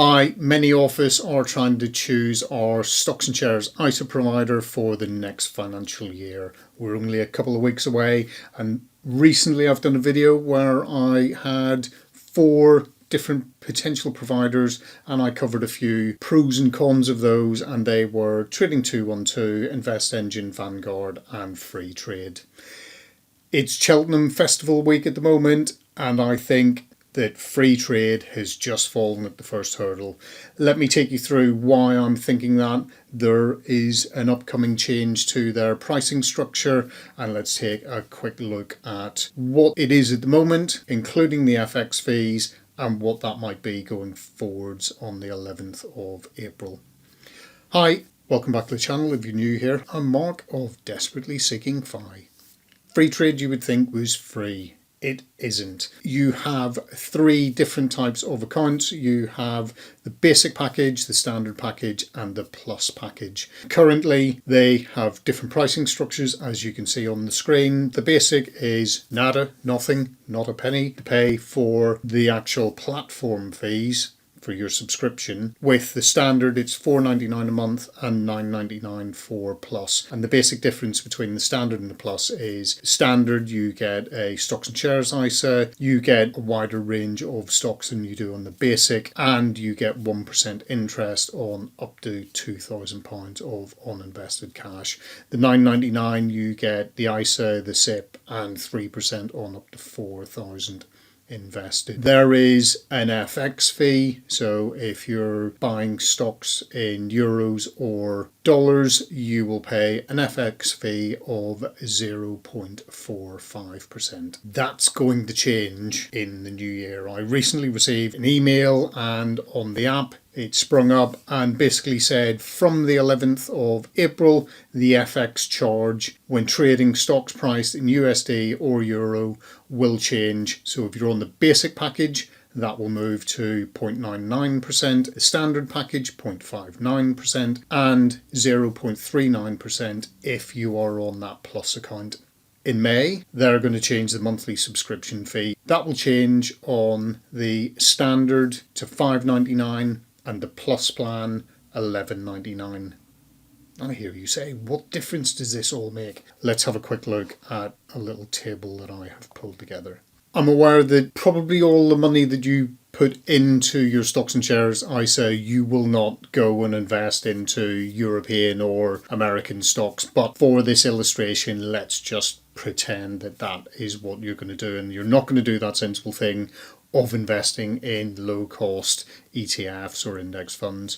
Hi, many of us are trying to choose our stocks and shares ISA provider for the next financial year. We're only a couple of weeks away, and recently I've done a video where I had 4 different potential providers and I covered a few pros and cons of those, and they were Trading 212, Invest Engine, Vanguard and Freetrade. It's Cheltenham Festival week at the moment, and I think that Freetrade has just fallen at the first hurdle. Let me take you through why I'm thinking that. There is an upcoming change to their pricing structure, and let's take a quick look at what it is at the moment, including the FX fees, and what that might be going forwards on the 11th of April. Hi, welcome back to the channel if you're new here. I'm Mark of Desperately Seeking Fi. Freetrade you would think was free. It isn't. You have 3 different types of accounts. You have the basic package, the standard package and the plus package. Currently they have different pricing structures, as you can see on the screen. The basic is nada, nothing, not a penny to pay for the actual platform fees for your subscription. With the standard it's $4.99 a month and $9.99 for plus, and the basic difference between the standard and the plus is standard you get a stocks and shares ISA, you get a wider range of stocks than you do on the basic, and you get 1% interest on up to £2,000 of uninvested cash. The $9.99 you get the ISA, the SIP and 3% on up to $4,000 invested. There is an FX fee, so if you're buying stocks in euros or dollars, you will pay an FX fee of 0.45%. That's going to change in the new year. I recently received an email, and on the app it sprung up and basically said from the 11th of April the FX charge when trading stocks priced in USD or Euro will change. So if you're on the basic package, that will move to 0.99%, the standard package 0.59% and 0.39% if you are on that plus account. In May, they're going to change the monthly subscription fee. That will change on the standard to $5.99 and the plus plan $11.99. I hear you say, what difference does this all make? Let's have a quick look at a little table that I have pulled together. I'm aware that probably all the money that you put into your stocks and shares ISA, you will not go and invest into European or American stocks. But for this illustration, let's just pretend that that is what you're going to do. And you're not going to do that sensible thing of investing in low-cost ETFs or index funds.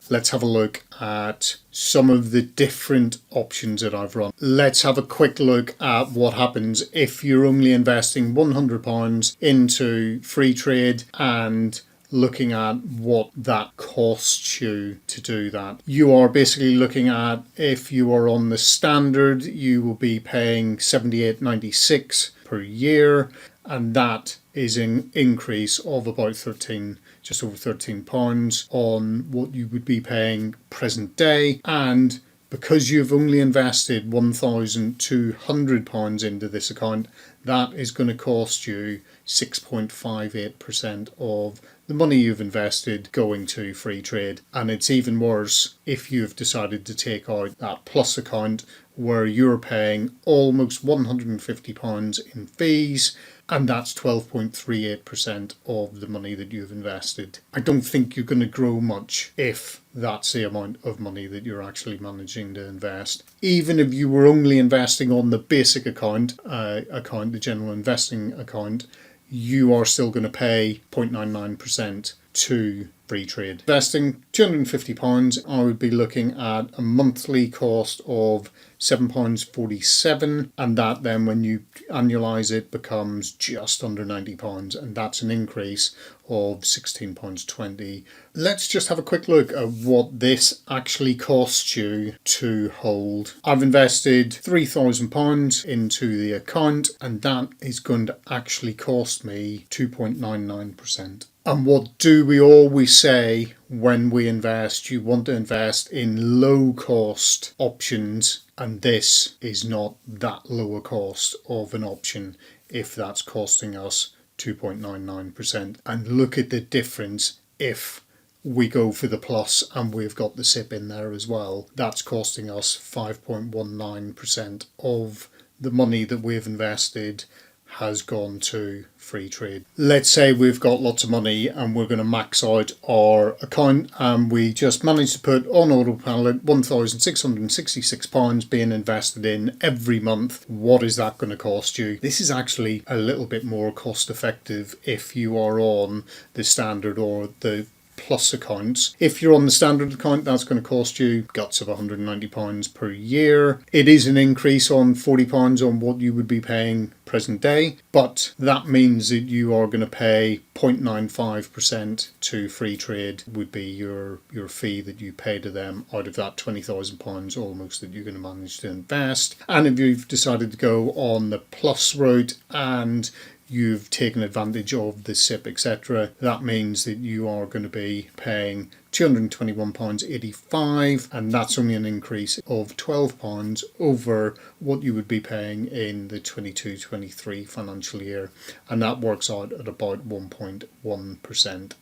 Let's have a look at some of the different options that I've run. Let's have a quick look at what happens if you're only investing £100 into Freetrade and looking at what that costs you to do that. You are basically looking at, if you are on the standard, you will be paying $78.96 per year, and that is an increase of about just over £13 on what you would be paying present day. And because you've only invested £1,200 into this account, that is going to cost you 6.58% of the money you've invested going to Freetrade. And it's even worse if you've decided to take out that plus account where you're paying almost £150 in fees, and that's 12.38% of the money that you've invested. I don't think you're going to grow much if that's the amount of money that you're actually managing to invest. Even if you were only investing on the basic account, the general investing account, you are still going to pay 0.99% to Freetrade. Investing £250, I would be looking at a monthly cost of £7.47, and that then when you annualise it becomes just under £90, and that's an increase of £16.20. Let's just have a quick look at what this actually costs you to hold. I've invested £3,000 into the account, and that is going to actually cost me 2.99%. And what do we always say when we invest? You want to invest in low cost options, and this is not that lower cost of an option if that's costing us 2.99%. And look at the difference if we go for the plus and we've got the SIP in there as well, that's costing us 5.19% of the money that we've invested has gone to Freetrade. Let's say we've got lots of money and we're going to max out our account, and we just managed to put on autopilot £1,666 being invested in every month. What is that going to cost you? This is actually a little bit more cost effective if you are on the standard or the plus accounts. If you're on the standard account, that's going to cost you guts of £190 per year. It is an increase on £40 on what you would be paying present day, but that means that you are going to pay 0.95% to Freetrade would be your fee that you pay to them out of that £20,000 almost that you're going to manage to invest. And if you've decided to go on the plus route and you've taken advantage of the SIP, etc., that means that you are going to be paying £221.85, and that's only an increase of £12 over what you would be paying in the 22-23 financial year, and that works out at about 1.1%.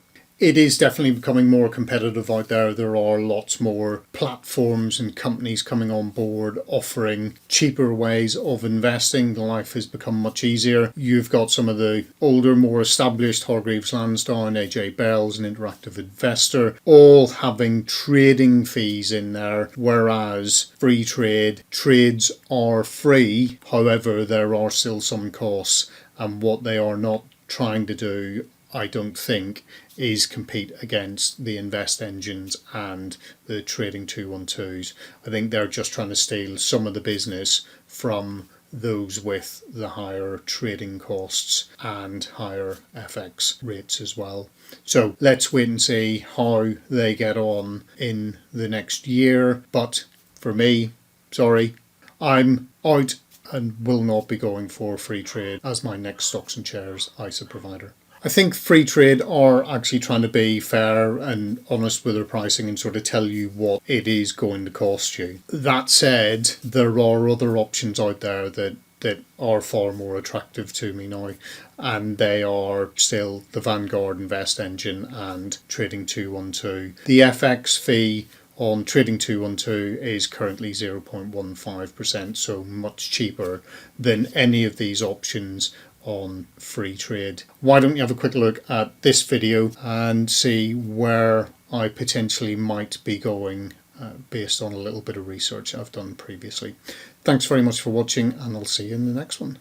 It is definitely becoming more competitive out there. There are lots more platforms and companies coming on board offering cheaper ways of investing. Life has become much easier. You've got some of the older, more established Hargreaves Lansdown, AJ Bell's and Interactive Investor, all having trading fees in there, whereas Freetrade trades are free. However, there are still some costs, and what they are not trying to do, I don't think, is compete against the invest engines and the trading 212s. I think they're just trying to steal some of the business from those with the higher trading costs and higher FX rates as well. So let's wait and see how they get on in the next year. But for me, sorry, I'm out and will not be going for Freetrade as my next stocks and shares ISA provider. I think Freetrade are actually trying to be fair and honest with their pricing and sort of tell you what it is going to cost you. That said, there are other options out there that are far more attractive to me now, and they are still the Vanguard Invest Engine and Trading 212. The FX fee on Trading 212 is currently 0.15%, so much cheaper than any of these options on Freetrade. Why don't you have a quick look at this video and see where I potentially might be going based on a little bit of research I've done previously. Thanks very much for watching, and I'll see you in the next one.